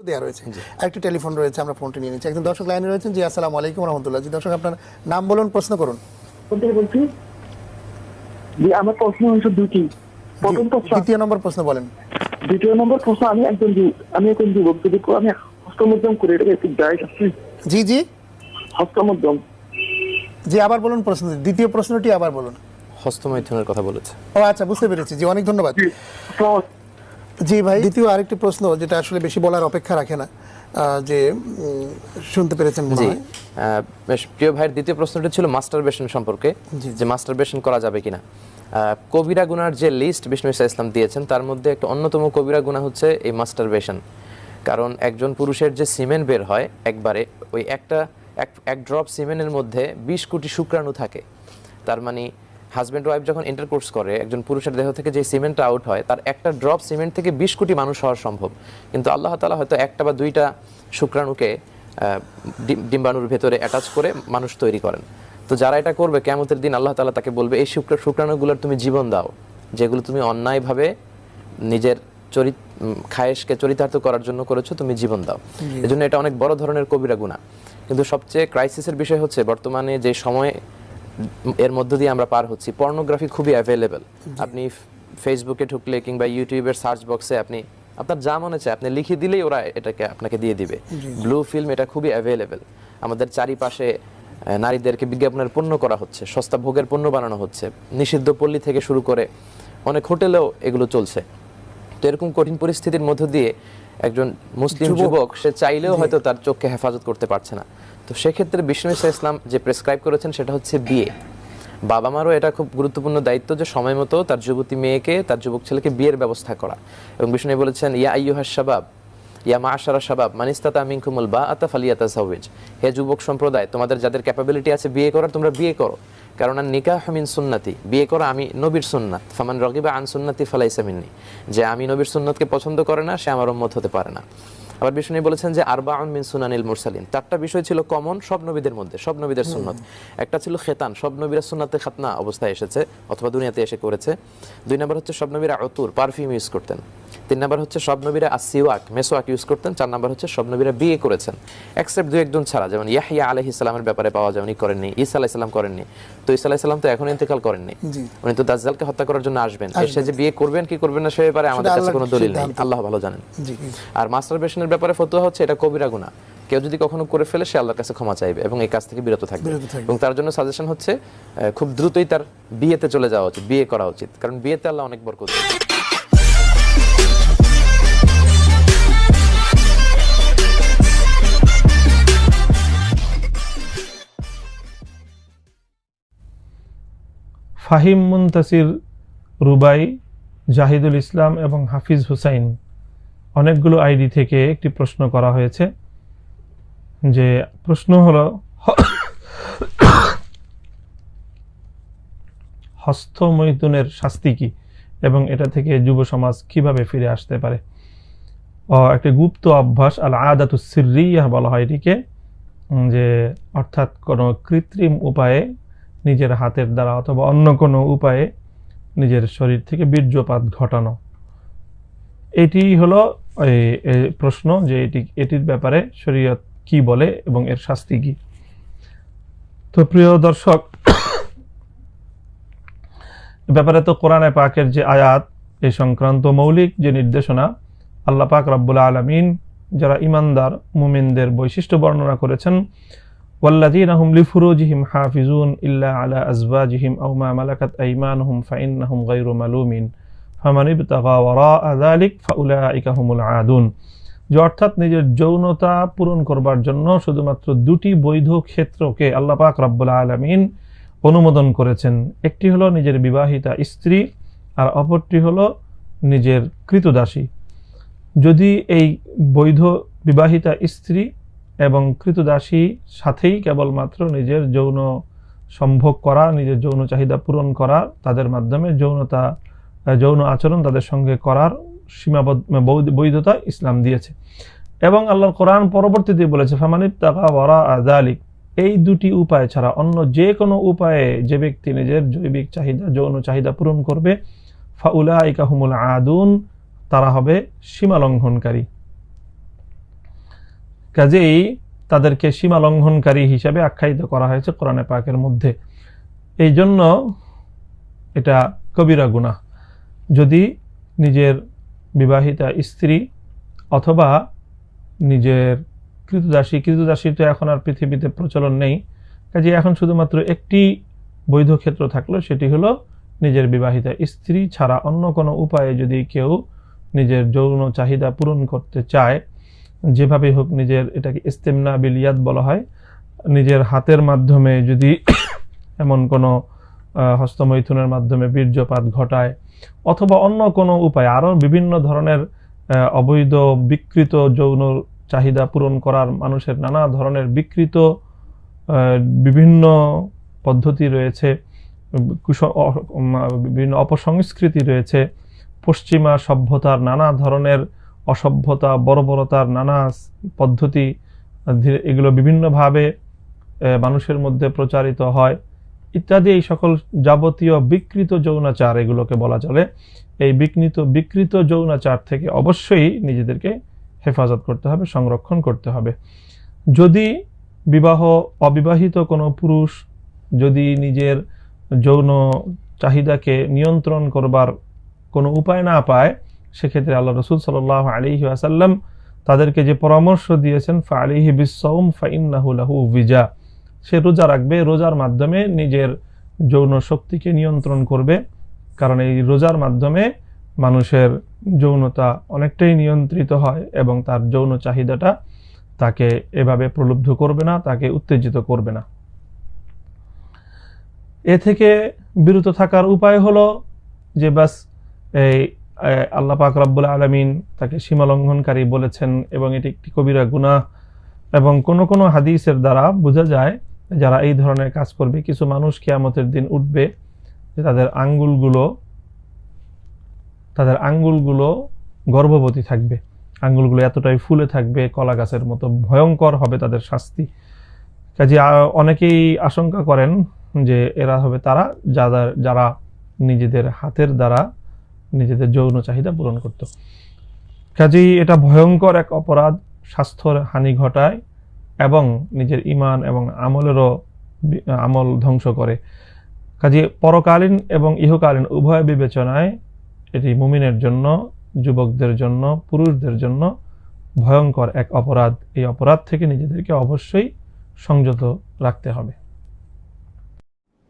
দেওয়া রয়েছে। আরেকটি টেলিফোন রয়েছে, আমরা ফোনটি নিয়ে নিচ্ছি। একজন দর্শক লাইনে রয়েছেন। জি, আসসালামু আলাইকুম রহমতুল্লাহ। জি দর্শক, আপনার নাম বলুন, প্রশ্ন করুন। বলছি যে আমার প্রশ্ন হচ্ছে দুটি। প্রথম প্রশ্ন, দ্বিতীয় নম্বর প্রশ্ন বলেন। দ্বিতীয় নম্বর প্রশ্ন, আমি একজন যুবক, যদি আমি হস্তমধ্যম করি, এটা একটু জায়েজ আছে? জি জি হস্তমধ্যম। জি, আবার বলুন প্রশ্ন, দ্বিতীয় প্রশ্নটি আবার বলুন। হস্তমৈথুনের কথা বলেছে। ও আচ্ছা, বুঝতে পেরেছি। জি, অনেক ধন্যবাদ। জি ভাই, দ্বিতীয় আরেকটি প্রশ্ন যেটা আসলে বেশি বলার অপেক্ষা রাখে না, যে শুনতে পেরেছেন মনে জি, হয়। প্রিয় ভাইয়ের দ্বিতীয় প্রশ্নটি ছিল মাস্টারবেশন সম্পর্কে, যে মাস্টারবেশন করা যাবে কিনা। কবিরা গুনার যে লিস্ট বিষ্ণু ইসা ইসলাম দিয়েছেন, তার মধ্যে একটা অন্যতম কবিরা গুনাহ হচ্ছে এই মাস্টারবেশন। কারণ একজন পুরুষের যে সিমেন বের হয় একবারে, ওই এক ড্রপ সিমেনের মধ্যে 20 কোটি শুক্রাণু থাকে। তার মানে হাজব্যান্ড ওয়াইফ যখন ইন্টারকোর্স করে, একজন পুরুষের দেহ থেকে যে সিমেন্টটা আউট হয়, তার একটা ড্রপ সিমেন্ট থেকে 20 কোটি মানুষ হওয়া সম্ভব। কিন্তু আল্লাহ তাআলা হয়তো একটা বা দুইটা শুক্রাণুকে ডিম্বাণুর ভেতরে অ্যাটাচ করে মানুষ তৈরি করেন। তো যারা এটা করবে, কিয়ামতের দিন আল্লাহ তাআলা তাকে বলবে, এই শুক্রাণুগুলোর তুমি জীবন দাও, যেগুলো তুমি অন্যায়ভাবে নিজের খায়েশকে চরিতার্থ করার জন্য করেছো, তুমি জীবন দাও। এজন্য এটা অনেক বড় ধরনের কবিরা গুনাহ। কিন্তু সবচেয়ে ক্রাইসিসের বিষয় হচ্ছে, বর্তমানে যে সময় এর মধ্য দিয়ে আমরা পার হচ্ছি, পর্নোগ্রাফি খুবই অ্যাভেলেবেল। আপনি ফেসবুকে ঢুকলে কিংবা ইউটিউবের সার্চ বক্সে আপনার যা মনে চায় আপনি লিখে দিলেই ওরা এটাকে আপনাকে দিয়ে দিবে। ব্লু ফিল্ম, এটা খুবই অ্যাভেলেবেল। আমাদের চারিপাশে নারীদেরকে বিজ্ঞাপনের পণ্য করা হচ্ছে, সস্তা ভোগের পণ্য বানানো হচ্ছে, নিষিদ্ধ পল্লী থেকে শুরু করে অনেক হোটেলেও এগুলো চলছে। তো এরকম কঠিন পরিস্থিতির মধ্য দিয়ে একজন মুসলিম যুবক, সে চাইলেও হয়তো তার চোখকে হেফাজত করতে পারছে না। তো সেক্ষেত্রে বিষ্ণু ইসা ইসলাম যে প্রেসক্রাইব করেছেন সেটা হচ্ছে বিয়ে। বাবা মারও এটা খুব গুরুত্বপূর্ণ দায়িত্ব যে সময় মতো তার যুবতী মেয়েকে, তার যুবক ছেলেকে বিয়ের ব্যবস্থা করা। এবং বিষ্ণু বলেছেন, ইয়া আইয়ুহাশ শাবাব, ইয়া মাআশারা শাবাব, মান ইসতাতা মিনকুমুল বাআতা ফালিয়াতাযাওয়াজ। হে যুবক সম্প্রদায়, তোমাদের যাদের ক্যাপাবিলিটি আছে বিয়ে করার, তোমরা বিয়ে করো। কারণ নিকাহু মিন সুন্নতি, বিয়ে করা আমি নবীর সুন্নাত। ফামান রাগিবা আন সুন্নতি ফালাইসা মিন্নি, যে আমি নবীর সুন্নতকে পছন্দ করে না, সে আমার উম্মত হতে পারে না। আবার বিষ্ণু বলেছেন যে আরবাউন মিন সুনানিল মুরসালিন, 4টা বিষয় ছিল কমন সব নবীদের মধ্যে, সব নবীদের সুন্নত। একটা ছিল খেতান, সব নবীরা সুন্নাতে খাতনা অবস্থায় এসেছে অথবা দুনিয়াতে এসে করেছে। 2 নম্বর হচ্ছে সব নবীরা আতুর, পারফিউম ইউজ করতেন। 3 নম্বর হচ্ছে সব নবীরা আসিওয়াক, মেসওয়াক ইউজ করতেন। 4 নম্বর হচ্ছে সব নবীরা বিয়ে করেছেন, এক্সেপ্ট 2-1 জন ছাড়া। যেমন ইয়াহইয়া আলাইহিস সালামের ব্যাপারে পাওয়া যায় উনি করেননি, ঈসা আলাইহিস সালাম করেননি। তো ঈসা আলাইহিস সালাম তো এখন ইন্তেকাল করেননি, উনি তো দাজ্জালকে হত্যা করার জন্য আসবেন। এসে যে বিয়ে করবেন কি করবেন না সে ব্যাপারে আমাদের কাছে কোনো দলিল নেই, আল্লাহ ভালো জানেন। আর মাস্টারবেশনের ব্যাপারে ফতোয়া হচ্ছে এটা কবিরা গুনাহ। কেউ যদি কখনো করে ফেলে, সে আল্লাহর কাছে ক্ষমা চাইবে এবং এই কাজ থেকে বিরত থাকবে। এবং তার জন্য সাজেশন হচ্ছে খুব দ্রুতই তার বিয়েতে চলে যাওয়া উচিত, বিয়ে করা উচিত। কারণ বিয়েতে আল্লাহ অনেক বরকত দেন। ফাহিম মুনতাসির, রুবাই, জাহিদুল ইসলাম এবং হাফিজ হুসাইন অনেকগুলো আইডি থেকে একটি প্রশ্ন করা হয়েছে। যে প্রশ্ন হলো, হস্তমৈথুনের শাস্তি কি এবং এটা থেকে যুব সমাজ কিভাবে ফিরে আসতে পারে। একটি গুপ্ত অভ্যাস, আল আদাতুস সিররিয়াহ বলা হয় এটিকে, যে অর্থাৎ কোনো কৃত্রিম উপায়ে নিজের হাতের দ্বারা অথবা অন্য কোনো উপায়ে নিজের শরীর থেকে বীর্যপাত ঘটানো। এটি হলো প্রশ্ন, যে এটির ব্যাপারে শরীয়ত কি বলে এবং এর শাস্তি কি। তো প্রিয় দর্শক, ব্যাপারে তো কোরআনে পাকের যে আয়াত, এই সংক্রান্ত মৌলিক যে নির্দেশনা, আল্লাহ পাক রব্বুল আলামিন যারা ইমানদার মুমিনদের বৈশিষ্ট্য বর্ণনা করেছেন, ওয়াল্লাযীনা হুম লিফুরুজিহিম হাফিজুন ইল্লা আলা আজওয়াজিহিম আও মা মালাকাত আইমানুহুম ফাইন্নাহুম গায়রু মালুমিন ফামান ইবতাগা ওয়ারাআ যালিক ফাউলাইকা হুমুল আদুন। যে অর্থাৎ নিজের যৌনতা পূরণ করবার জন্য শুধুমাত্র 2টি বৈধ ক্ষেত্রকে আল্লাহ পাক রব্বুল আলামিন অনুমোদন করেছেন। একটি হলো নিজের বিবাহিতা স্ত্রী, আর অপরটি হলো নিজের কৃতদাসী। যদি এই বৈধ বিবাহিতা স্ত্রী এবং কৃতদাসী সাথেই কেবলমাত্র নিজের যৌন সম্ভোগ করা, নিজের যৌন চাহিদা পূরণ করা, তাদের মাধ্যমে যৌন আচরণ তাদের সঙ্গে করার সীমাবদ্ধ বৈধতা ইসলাম দিয়েছে। এবং আল্লাহর কোরআন পরবর্তীতে বলেছে, ফামান ইবতাগা ওয়ারাআ যালিক, এই 2টি উপায় ছাড়া অন্য যে কোনো উপায়ে যে ব্যক্তি নিজের জৈবিক চাহিদা, যৌন চাহিদা পূরণ করবে, ফাউলাইকা হুমুল আদুন, তারা হবে সীমা লঙ্ঘনকারী। কাজেই তাদেরকে সীমা লঙ্ঘনকারী হিসাবে আখ্যায়িত করা হয়েছে কোরআনে পাকের মধ্যে। এই জন্য এটা কবিরা গুনাহ। যদি নিজের বিবাহিতা স্ত্রী অথবা নিজের কৃতদাসী তো এখন আর পৃথিবীতে প্রচলন নেই, কাজে এখন শুধুমাত্র একটি বৈধ ক্ষেত্র থাকলো, সেটি হলো নিজের বিবাহিতা স্ত্রী ছাড়া অন্য কোনো উপায়ে যদি কেউ নিজের যৌন চাহিদা পূরণ করতে চায়, যেভাবে হোক নিজের, এটাকে ইস্তেমনা বিল ইয়াদ বলা হয়, নিজের হাতের মাধ্যমে যদি এমন কোনো হস্তমৈথুনের মাধ্যমে বীর্যপাত ঘটায় অথবা অন্য কোনো উপায়, আরও বিভিন্ন ধরনের অবৈধ বিকৃত যৌন চাহিদা পূরণ করার মানুষের নানা ধরনের বিকৃত বিভিন্ন পদ্ধতি রয়েছে, বিভিন্ন অপসংস্কৃতি রয়েছে, পশ্চিমা সভ্যতার নানা ধরনের অসভ্যতা, বর্বরতার নানা পদ্ধতি, এগুলো বিভিন্নভাবে মানুষের মধ্যে প্রচারিত হয় ইত্যাদি। এই সকল যাবতীয় বিকৃত যৌনাচার এগুলোকে বলা চলে। এই বিকৃত যৌনাচার থেকে অবশ্যই নিজেদেরকে হেফাজত করতে হবে, সংরক্ষণ করতে হবে। যদি অবিবাহিত কোনো পুরুষ যদি নিজের যৌন চাহিদাকে নিয়ন্ত্রণ করবার কোনো উপায় না পায়, সেক্ষেত্রে আল্লাহ রাসূল সাল্লাল্লাহু আলাইহি ওয়াসাল্লাম তাদেরকে যে পরামর্শ দিয়েছেন, ফাআলাইহি বিস-সাওম ফাইন্নাহু লাহু বিজা, সে রোজা রাখবে, রোজার মাধ্যমে নিজের যৌন শক্তিকে নিয়ন্ত্রণ করবে, কারণ এই রোজার মাধ্যমে মানুষের যৌনতা অনেকটাই নিয়ন্ত্রিত হয় এবং তার যৌন চাহিদাটা তাকে এভাবে প্রলুব্ধ করবে না, তাকে উত্তেজিত করবে না। এ থেকে বিরত থাকার উপায় হলো যে বাস এই আল্লাহ পাক রব্বুল আলামিন তাকে সীমা লঙ্ঘনকারী বলেছেন এবং এটি একটি কবিরা গুনাহ। এবং কোন কোন হাদিসের দ্বারা বোঝা যায় যারা এই ধরনের কাজ করবে, কিছু মানুষ কিয়ামতের দিন উঠবে যে তাদের আঙ্গুলগুলো গর্ভবতী থাকবে, আঙ্গুলগুলো এতটাই ফুলে থাকবে কলা গাছের মতো, ভয়ঙ্কর হবে তাদের শাস্তি। কাজে অনেকেই আশঙ্কা করেন যে এরা হবে তারা যারা নিজেদের হাতের দ্বারা নিজেদের যৌন চাহিদা পূরণ করত। কাজেই এটা ভয়ঙ্কর এক অপরাধ, স্বাস্থ্যের হানি ঘটায় এবং নিজের ঈমান এবং আমল ধ্বংস করে। কাজে পরকালীন এবং ইহকালীন উভয় বিবেচনায় এটি মুমিনের জন্য, যুবকদের জন্য, পুরুষদের জন্য ভয়ঙ্কর এক অপরাধ। এই অপরাধ থেকে নিজেদেরকে অবশ্যই সংযত রাখতে হবে।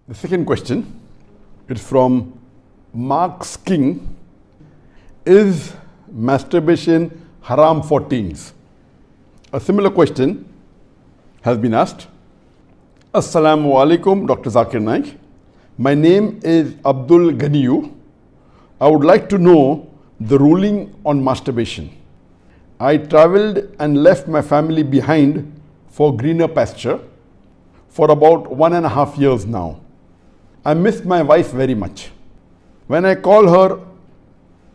The second question is from Marks King. Is masturbation haram for teens? A similar question has been asked. Assalamu alaikum, Dr. Zakir Naik. My name is Abdul Ganiyu. I would like to know the ruling on masturbation. I traveled and left my family behind for greener pasture for about 1.5 years now. I miss my wife very much. When I call her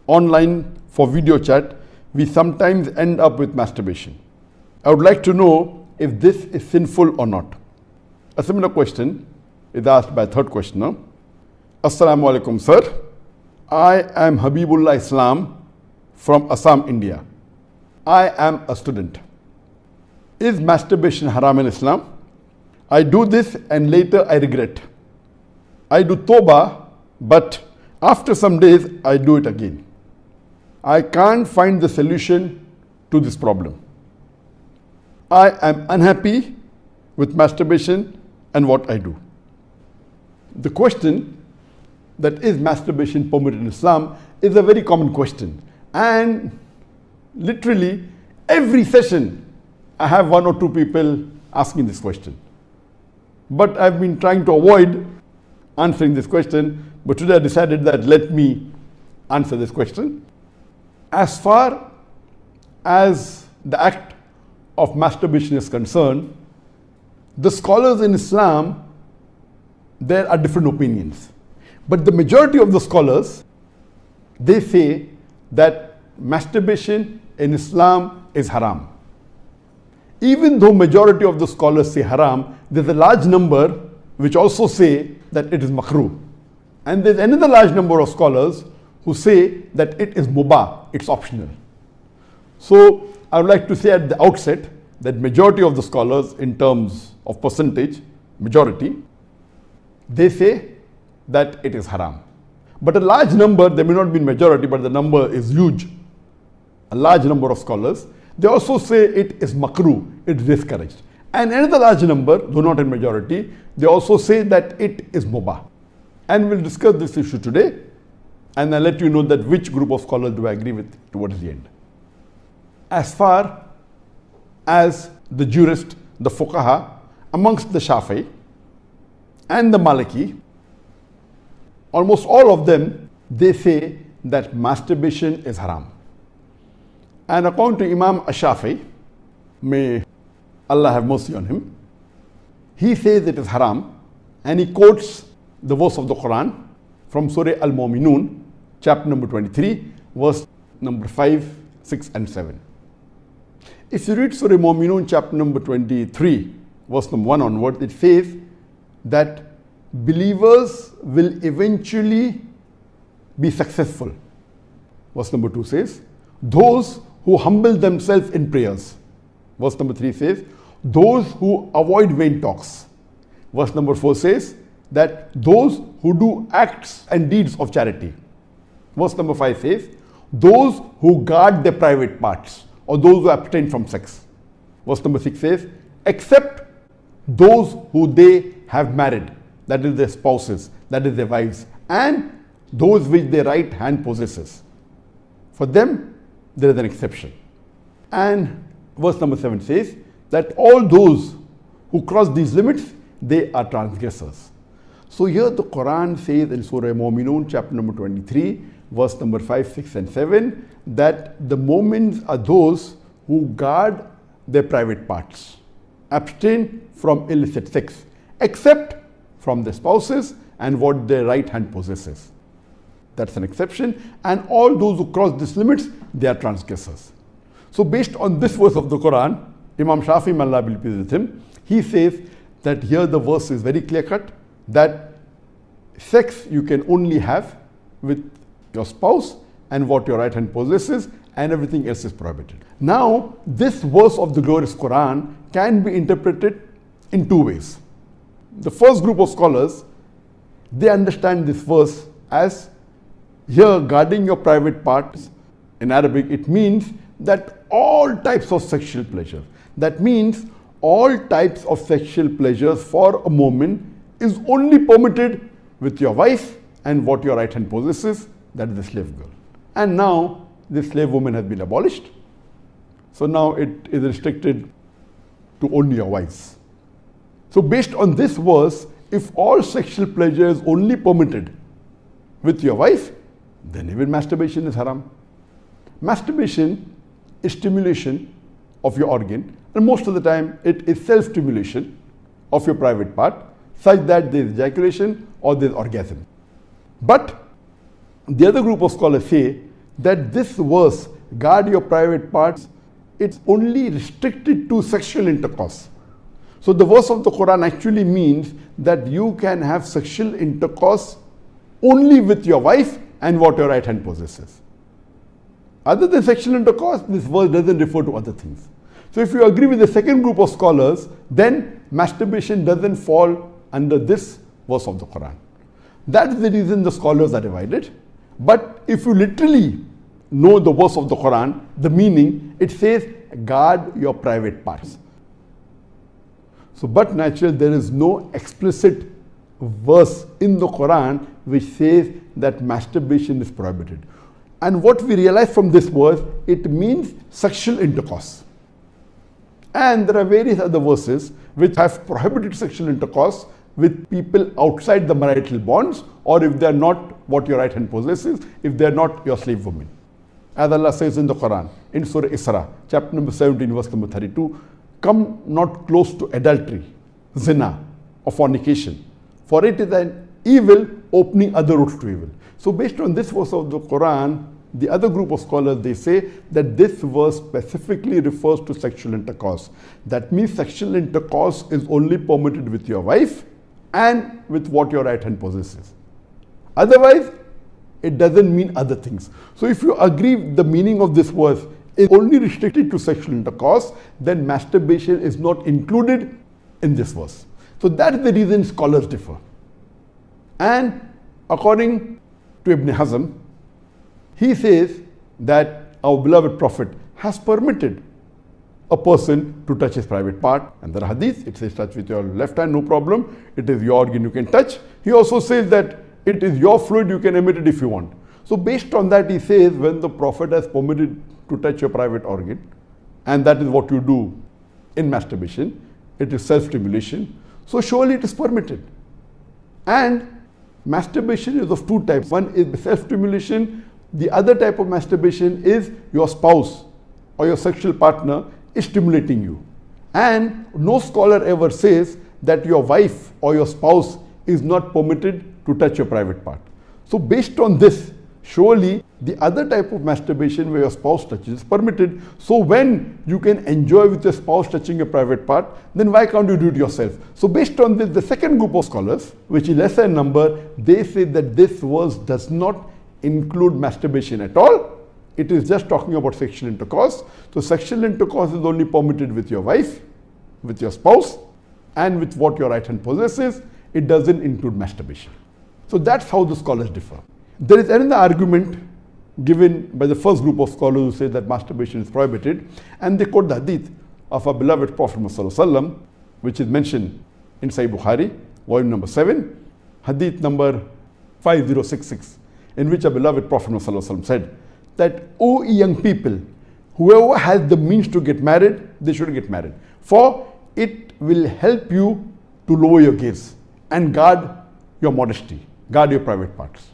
online for video chat, we sometimes end up with masturbation. I would like to know if this is sinful or not. A similar question is asked by third questioner. Assalamu alaikum, sir. I am Habibullah Islam from Assam, India. I am a student. Is masturbation haram in Islam? I do this and later I regret. I do tawbah, but after some days I do it again. I can't find the solution to this problem. I am unhappy with masturbation and what I do. The question that is masturbation permitted in Islam is a very common question, and literally every session I have one or two people asking this question. But I've been trying to avoid answering this question, but today I decided that let me answer this question. As far as the act of masturbation is concerned, the scholars in Islam, there are different opinions. But the majority of the scholars, they say that masturbation in Islam is haram. Even though majority of the scholars say haram, there's a large number which also say that it is makruh. And there's another large number of scholars who say that it is mubah, it's optional. So I would like to say at the outset that majority of the scholars, in terms of percentage, majority, they say that it is haram. But a large number, they may not be majority, but the number is huge. A large number of scholars, they also say it is makruh, it is discouraged. And another large number, though not in majority, they also say that it is mubah. And we'll discuss this issue today, and I'll let you know that which group of scholars do I agree with towards the end. As far as the jurist, the fuqaha, amongst the Shafi'i and the Maliki, almost all of them, they say that masturbation is haram. And according to Imam Ash-Shafi'i, may Allah have mercy on him, he says it is haram, and he quotes the verse of the Quran from Surah Al-Mu'minun, chapter number 23, verse number 5, 6 and 7. If you read Surah Al-Mu'minun, chapter number 23, verse number 1 onward, it says that believers will eventually be successful. Verse number 2 says, those who humble themselves in prayers. Verse number 3 says, those who avoid vain talks. Verse number 4 says that those who do acts and deeds of charity. Verse number 5 says, those who guard their private parts, or those who abstain from sex. Verse number 6 says, except those who they have married, that is their spouses, that is their wives, and those which their right hand possesses. For them, there is an exception. And verse number 7 says that all those who cross these limits, they are transgressors. So here the Quran says in Surah Al-Mu'minun, chapter number 23, verse number 5, 6 and 7, that the mu'mins are those who guard their private parts, abstain from illicit sex, except from their spouses and what their right hand possesses. That's an exception. And all those who cross these limits, they are transgressors. So based on this verse of the Quran, Imam Shafi'i, may Allah be pleased with him, he says that here the verse is very clear cut, that sex you can only have with your spouse and what your right hand possesses, and everything else is prohibited. Now, this verse of the glorious Quran can be interpreted in two ways. The first group of scholars, they understand this verse as here guarding your private parts. In Arabic, it means that all types of sexual pleasure. That means all types of sexual pleasures for a moment is only permitted with your wife and what your right hand possesses, that is the slave girl. And now the slave woman has been abolished. So now it is restricted to only your wives. So based on this verse, if all sexual pleasure is only permitted with your wife, then even masturbation is haram. Masturbation is stimulation of your organ, and most of the time it is self-stimulation of your private part, such that there is ejaculation or there is orgasm. But the other group of scholars say that this verse, guard your private parts, it's only restricted to sexual intercourse. So the verse of the Quran actually means that you can have sexual intercourse only with your wife and what your right hand possesses. Other than sexual intercourse, this verse doesn't refer to other things. So if you agree with the second group of scholars, then masturbation doesn't fall under this verse of the Quran. That's the reason the scholars are divided. But if you literally know the verse of the Quran, the meaning, it says, guard your private parts. So, but naturally, there is no explicit verse in the Quran which says that masturbation is prohibited. And what we realize from this verse, it means sexual intercourse. And there are various other verses which have prohibited sexual intercourse with people outside the marital bonds, or if they are not what your right hand possesses, if they are not your slave woman. As Allah says in the Quran, in Surah Isra, chapter number 17, verse number 32, come not close to adultery, zina, or fornication, for it is an evil opening other routes to evil. So based on this verse of the Quran, the other group of scholars, they say that this verse specifically refers to sexual intercourse. That means sexual intercourse is only permitted with your wife and with what your right hand possesses. Otherwise, it doesn't mean other things. So if you agree the meaning of this verse is only restricted to sexual intercourse, then masturbation is not included in this verse. So that is the reason scholars differ. And according to Ibn Hazm, he says that our beloved Prophet has permitted a person to touch his private part. And the hadith, it says touch with your left hand, no problem. It is your organ, you can touch. He also says that it is your fluid, you can emit it if you want. So based on that, he says when the Prophet has permitted to touch your private organ, and that is what you do in masturbation, it is self-stimulation, so surely it is permitted. And masturbation is of two types. One is self-stimulation, the other type of masturbation is your spouse or your sexual partner is stimulating you. And no scholar ever says that your wife or your spouse is not permitted to touch your private part. So based on this, surely the other type of masturbation where your spouse touches is permitted. So when you can enjoy with your spouse touching your private part, then why can't you do it yourself? So based on this, the second group of scholars, which is lesser in number, they say that this verse does not include masturbation at all. It is just talking about sexual intercourse. So sexual intercourse is only permitted with your wife, with your spouse, and with what your right hand possesses. It doesn't include masturbation. So that's how the scholars differ. There is another argument given by the first group of scholars who say that masturbation is prohibited, and they quote the hadith of our beloved Prophet ﷺ, which is mentioned in Sahih Bukhari, volume number 7, hadith number 5066, in which our beloved Prophet ﷺ said that, O young people, whoever has the means to get married, they should get married, for it will help you to lower your gaze and guard your modesty, guard your private parts.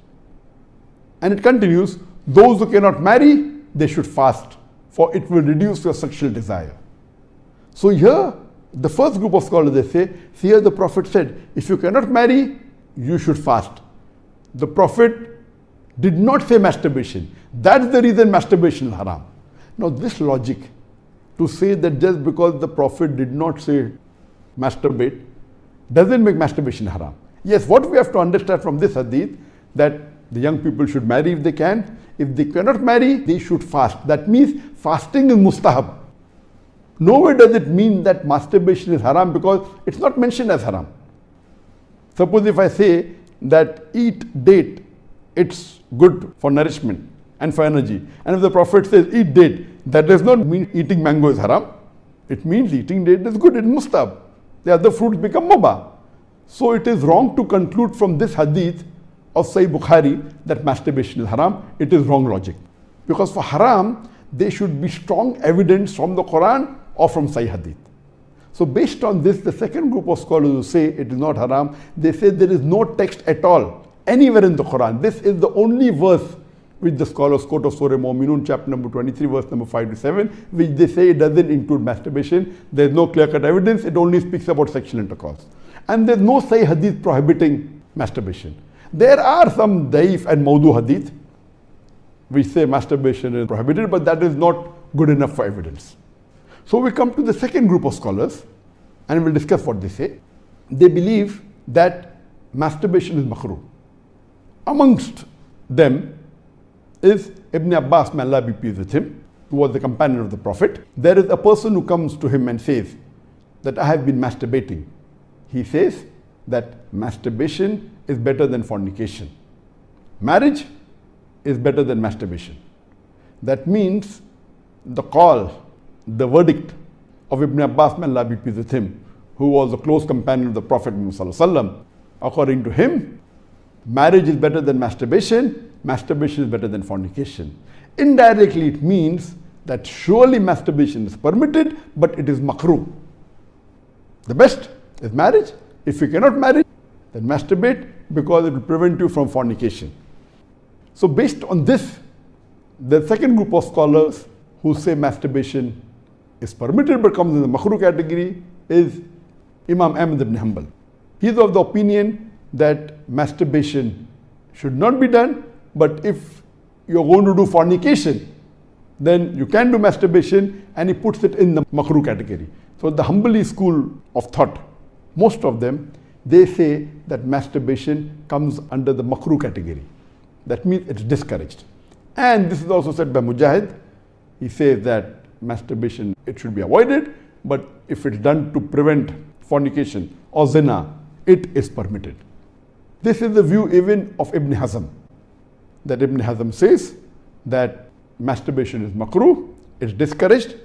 And it continues, those who cannot marry, they should fast, for it will reduce your sexual desire. So here, the first group of scholars, they say, here the Prophet said, if you cannot marry, you should fast. The Prophet did not say masturbation. That's the reason masturbation is haram. Now this logic, to say that just because the Prophet did not say masturbate, doesn't make masturbation haram. Yes, what we have to understand from this hadith, that the young people should marry if they can. If they cannot marry, they should fast. That means fasting is mustahab. Nowhere does it mean that masturbation is haram, because it's not mentioned as haram. Suppose if I say that eat date, it's good for nourishment and for energy. And if the Prophet says eat date, that does not mean eating mango is haram. It means eating date is good, it's mustahab. The other fruits become mubah. So it is wrong to conclude from this hadith of Sahih Bukhari that masturbation is haram. It is wrong logic. Because for haram, there should be strong evidence from the Quran or from Sahih Hadith. So based on this, the second group of scholars who say it is not haram, they say there is no text at all anywhere in the Quran. This is the only verse which the scholars quote of Surah Mu'minun, chapter number 23, verse number 5 to 7, which they say it doesn't include masturbation. There is no clear-cut evidence. It only speaks about sexual intercourse. And there is no Sahih Hadith prohibiting masturbation. There are some daif and mawdu hadith which say masturbation is prohibited, but that is not good enough for evidence. So we come to the second group of scholars, and we'll discuss what they say. They believe that masturbation is makruh. Amongst them is Ibn Abbas, may Allah be pleased with him, who was the companion of the Prophet. There is a person who comes to him and says that I have been masturbating. He says that masturbation is better than fornication. Marriage is better than masturbation. That means the call, the verdict of Ibn Abbas, may Allah be pleased with him, who was a close companion of the Prophet ﷺ, according to him, marriage is better than masturbation, masturbation is better than fornication. Indirectly, it means that surely masturbation is permitted, but it is makruh. The best is marriage. If you cannot marry, then masturbate, because it will prevent you from fornication. So based on this, the second group of scholars who say masturbation is permitted but comes in the makruh category is Imam Ahmad ibn Hanbal. He is of the opinion that masturbation should not be done, but if you're going to do fornication, then you can do masturbation, and he puts it in the makruh category. So the Hanbali school of thought, most of them, they say that masturbation comes under the makruh category. That means it's discouraged. And this is also said by Mujahid, he says that masturbation, it should be avoided, but if it's done to prevent fornication or zina, it is permitted. This is the view even of Ibn Hazm, that Ibn Hazm says that masturbation is makruh, it's discouraged,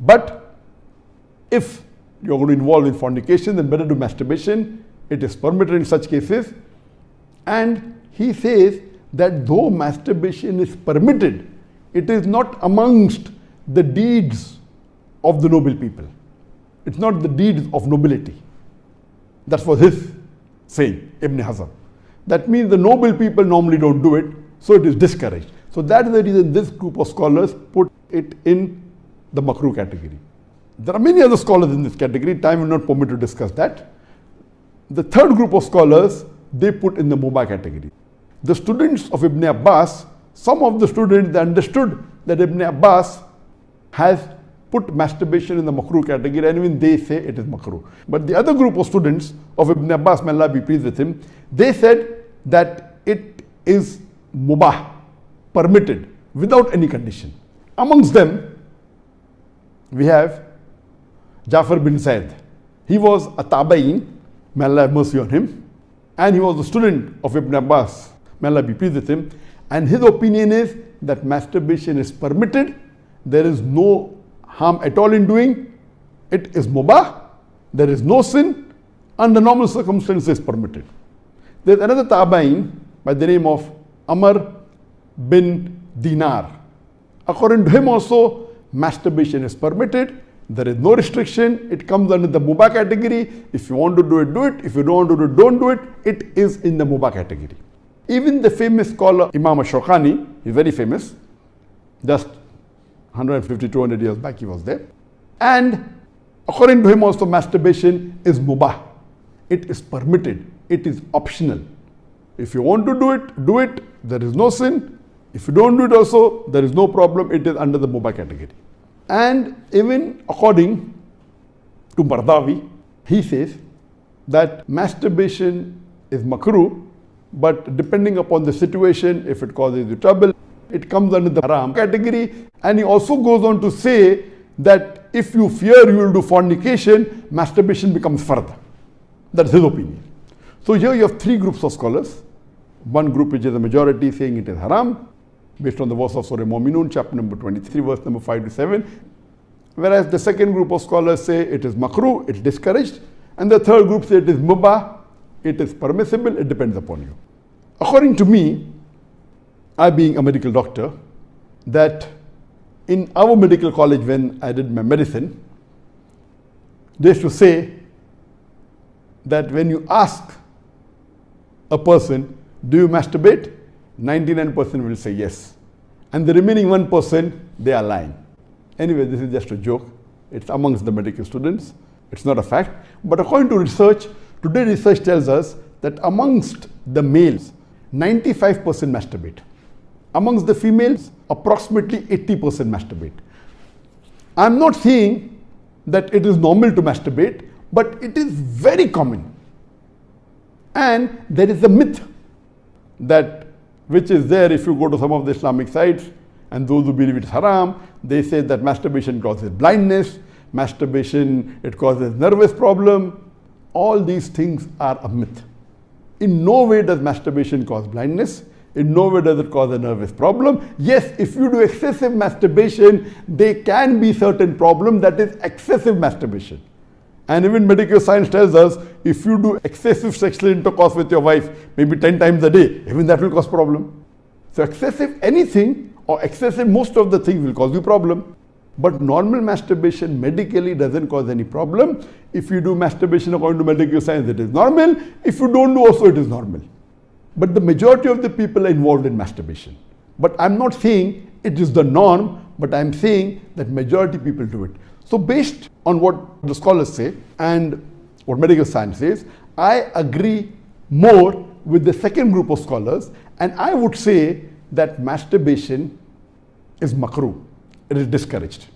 but if you're going to involve in fornication, then better do masturbation, it is permitted in such cases. And he says that though masturbation is permitted, it is not amongst the deeds of the noble people. It's not the deeds of nobility. That was his saying, Ibn Hazm. That means the noble people normally don't do it, so it is discouraged. So that is the reason this group of scholars put it in the makruh category. There are many other scholars in this category, time will not permit to discuss that. The third group of scholars, they put in the mubah category. The students of Ibn Abbas, some of the students, they understood that Ibn Abbas has put masturbation in the makruh category, and even they say it is makruh. But the other group of students of Ibn Abbas, may Allah be pleased with him, they said that it is mubah, permitted, without any condition. Amongst them, we have Jafar bin Zaid. He was a tabain, may Allah have mercy on him, and he was a student of Ibn Abbas, may Allah be pleased with him, and his opinion is that masturbation is permitted, there is no harm at all in doing, it is mubah, there is no sin, under normal circumstances permitted. There is another tabain by the name of Amr bin Dinar. According to him also, masturbation is permitted, there is no restriction, it comes under the mubah category. If you want to do it, do it. If you don't want to do it, don't do it. It is in the mubah category. Even the famous scholar Imam Shawkani, he's very famous, just 150, 200 years back he was there. And according to him also, masturbation is mubah. It is permitted. It is optional. If you want to do it, do it. There is no sin. If you don't do it also, there is no problem. It is under the mubah category. And even according to Mardawi, he says that masturbation is makruh, but depending upon the situation, if it causes you trouble, it comes under the haram category. And he also goes on to say that if you fear you will do fornication, masturbation becomes fard. That's his opinion. So here you have three groups of scholars. One group which is a majority saying it is haram, based on the verse of Surah Mu'minun, chapter number 23, verse number 5 to 7. Whereas the second group of scholars say it is makruh, it's discouraged. And the third group say it is mubah, it is permissible, it depends upon you. According to me, I being a medical doctor, that in our medical college when I did my medicine, they used to say that when you ask a person, do you masturbate? 99% will say yes. And the remaining 1%, they are lying. Anyway, this is just a joke. It's amongst the medical students. It's not a fact. But according to research, today research tells us that amongst the males, 95% masturbate. Amongst the females, approximately 80% masturbate. I'm not saying that it is normal to masturbate, but it is very common. And there is a myth that which is there if you go to some of the Islamic sites, and those who believe it's haram, they say that masturbation causes blindness, masturbation, it causes nervous problem. All these things are a myth. In no way does masturbation cause blindness. In no way does it cause a nervous problem. Yes, if you do excessive masturbation, there can be certain problem, that is excessive masturbation. And even medical science tells us, if you do excessive sexual intercourse with your wife, maybe 10 times a day, even that will cause problem. So excessive anything or excessive most of the things will cause you problem. But normal masturbation medically doesn't cause any problem. If you do masturbation according to medical science, it is normal. If you don't do also, it is normal. But the majority of the people are involved in masturbation. But I'm not saying it is the norm, but I'm saying that majority people do it. So based on what the scholars say and what medical science says, I agree more with the second group of scholars, and I would say that masturbation is makruh. It is discouraged.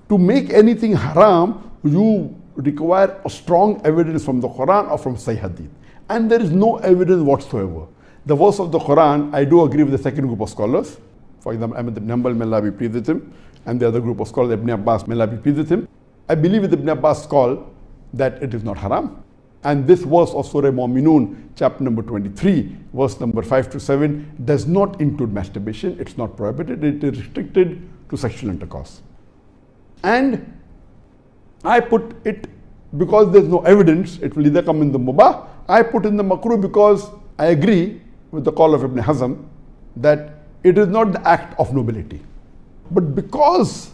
To make anything haram, you require a strong evidence from the Quran or from Sahih Hadith. And there is no evidence whatsoever. The verse of the Quran, I do agree with the second group of scholars. For example, Ahmad ibn Hanbal, may Allah be pleased with him, and the other group of scholars, Ibn Abbas, may Allah be pleased with him. I believe with Ibn Abbas' call that it is not haram. And this verse of Surah Mu'minun, chapter number 23, verse number 5 to 7, does not include masturbation. It's not prohibited. It is restricted to sexual intercourse. And I put it because there's no evidence, it will either come in the mubah. I put in the makruh because I agree with the call of Ibn Hazm that it is not the act of nobility. But because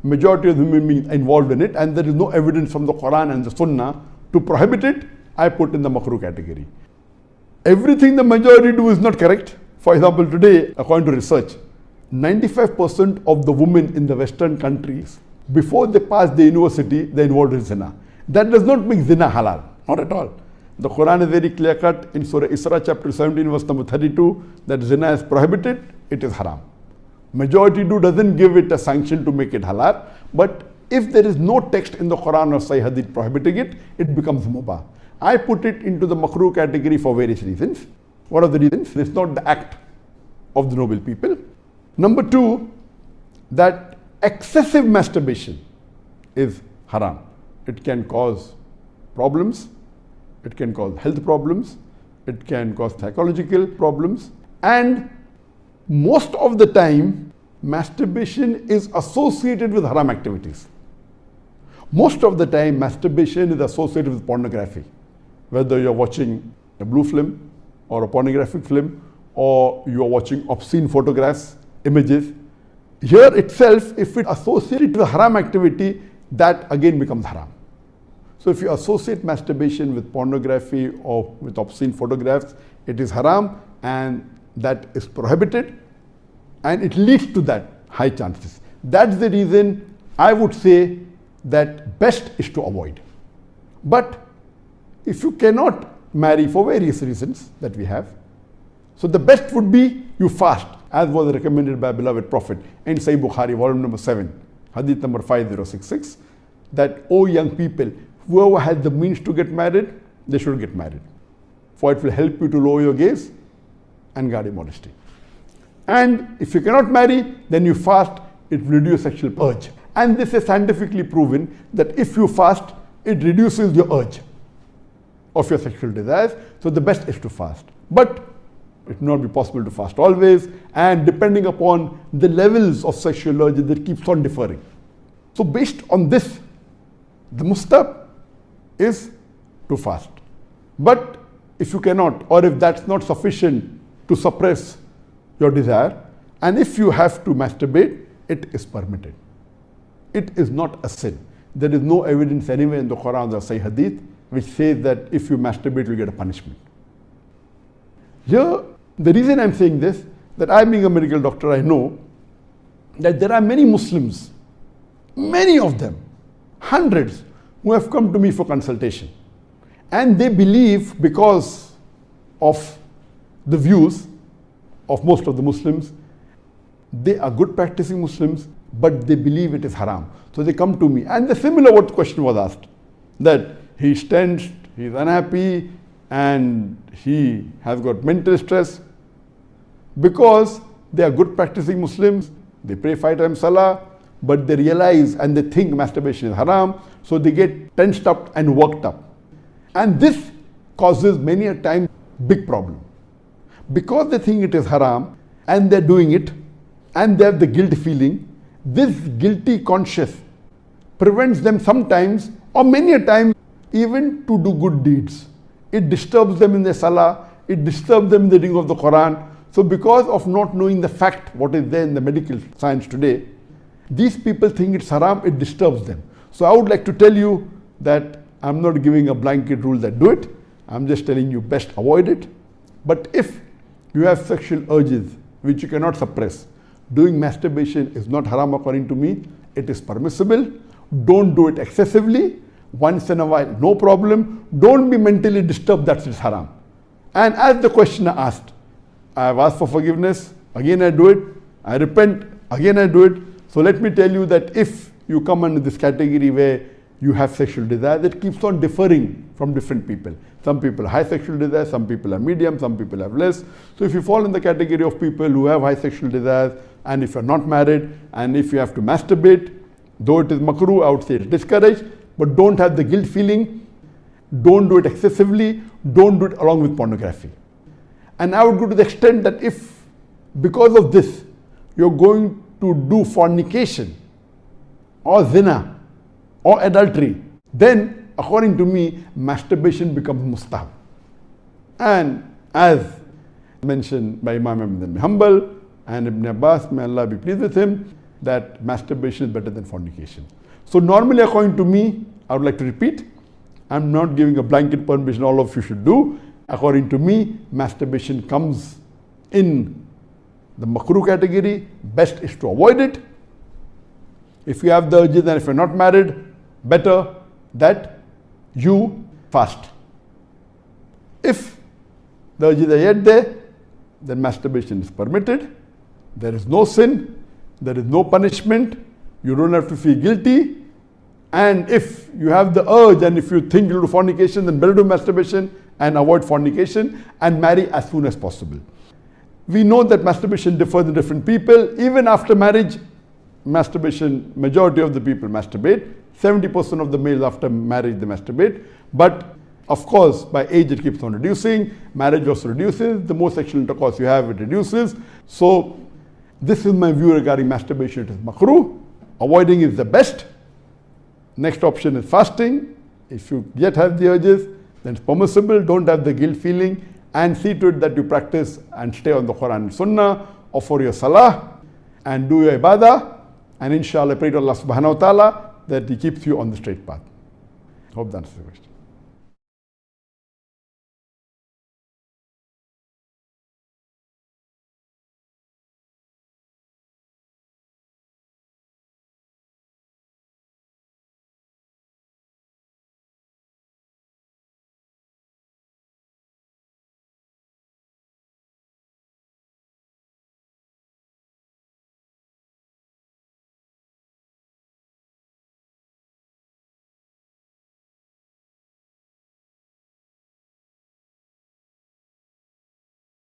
majority of human beings are involved in it and there is no evidence from the Quran and the Sunnah to prohibit it, I put in the makruh category. Everything the majority do is not correct. For example, today, according to research, 95% of the women in the Western countries, before they pass the university, they involved in zina. That does not make zina halal, not at all. The Quran is very clear cut in Surah Isra chapter 17 verse number 32 that zina is prohibited, it is haram. Majority do doesn't give it a sanction to make it halal, but if there is no text in the Quran or Sahih Hadith prohibiting it, it becomes mubah. I put it into the makruh category for various reasons. What are the reasons? It's not the act of the noble people. Number two, that excessive masturbation is haram. It can cause problems, it can cause health problems, it can cause psychological problems, and most of the time masturbation is associated with haram activities. Most of the time masturbation is associated with pornography, whether you're watching a blue film or a pornographic film or you're watching obscene photographs, images. Here itself, if it associated with haram activity, that again becomes haram. So if you associate masturbation with pornography or with obscene photographs, it is haram and that is prohibited and it leads to that high chances. That's the reason I would say that best is to avoid. But if you cannot marry for various reasons that we have, so the best would be you fast, as was recommended by beloved Prophet in Sahih Bukhari, volume number 7, hadith number 5066, that, O young people, whoever has the means to get married, they should get married. For it will help you to lower your gaze and guard your modesty. And if you cannot marry, then you fast, it will reduce sexual urge. And this is scientifically proven that if you fast, it reduces your urge of your sexual desires. So the best is to fast. But it will not be possible to fast always, and depending upon the levels of sexual urge that keeps on differing. So based on this, the mustahab is to fast. But if you cannot, or if that's not sufficient to suppress your desire, and if you have to masturbate, it is permitted. It is not a sin. There is no evidence anywhere in the Quran or Sahih Hadith which says that if you masturbate, you get a punishment. Here, the reason I'm saying this, that I being a medical doctor, I know that there are many Muslims, many of them, hundreds, who have come to me for consultation. And they believe, because of the views of most of the Muslims, they are good practicing Muslims, but they believe it is haram. So they come to me. And the similar what question was asked, that he's tensed, he's unhappy, and he has got mental stress. Because they are good practicing Muslims, they pray 5 times salah, but they realize and they think masturbation is haram, so they get tensed up and worked up. And this causes many a time big problem. Because they think it is haram and they're doing it and they have the guilt feeling, this guilty conscience prevents them sometimes or many a time even to do good deeds. It disturbs them in their salah, it disturbs them in the reading of the Quran. So because of not knowing the fact, what is there in the medical science today, these people think it's haram, it disturbs them. So I would like to tell you that I'm not giving a blanket rule that do it. I'm just telling you best avoid it. But if you have sexual urges which you cannot suppress, doing masturbation is not haram according to me. It is permissible. Don't do it excessively. Once in a while, no problem. Don't be mentally disturbed that it's haram. And as the questioner asked, I have asked for forgiveness, again I do it, I repent, again I do it. So let me tell you that if you come under this category where you have sexual desire that keeps on differing from different people. Some people have high sexual desire, some people are medium, some people have less. So if you fall in the category of people who have high sexual desires, and if you're not married, and if you have to masturbate, though it is makruh, I would say it's discouraged, but don't have the guilt feeling, don't do it excessively, don't do it along with pornography. And I would go to the extent that if, because of this, you're going to do fornication, or zina, or adultery, then according to me, masturbation becomes mustahab. And as mentioned by Imam Ahmad bin Hanbal and Ibn Abbas, may Allah be pleased with him, that masturbation is better than fornication. So normally, according to me, I would like to repeat, I'm not giving a blanket permission all of you should do. According to me, masturbation comes in the makruh category. Best is to avoid it. If you have the urges and if you're not married, better that you fast. If the urges are yet there, then masturbation is permitted. There is no sin, there is no punishment, you don't have to feel guilty. And if you have the urge and if you think you'll do fornication, then better do masturbation and avoid fornication and marry as soon as possible. We know that masturbation differs in different people. Even after marriage, masturbation, majority of the people masturbate. 70% of the males after marriage they masturbate. But of course, by age it keeps on reducing. Marriage also reduces. The more sexual intercourse you have, it reduces. So this is my view regarding masturbation. It is makruh. Avoiding is the best. Next option is fasting. If you yet have the urges, then it's permissible. Don't have the guilt feeling, and see to it that you practice and stay on the Quran and Sunnah, offer your salah and do your ibadah, and inshallah pray to Allah subhanahu wa ta'ala that He keeps you on the straight path. Hope that answers the question.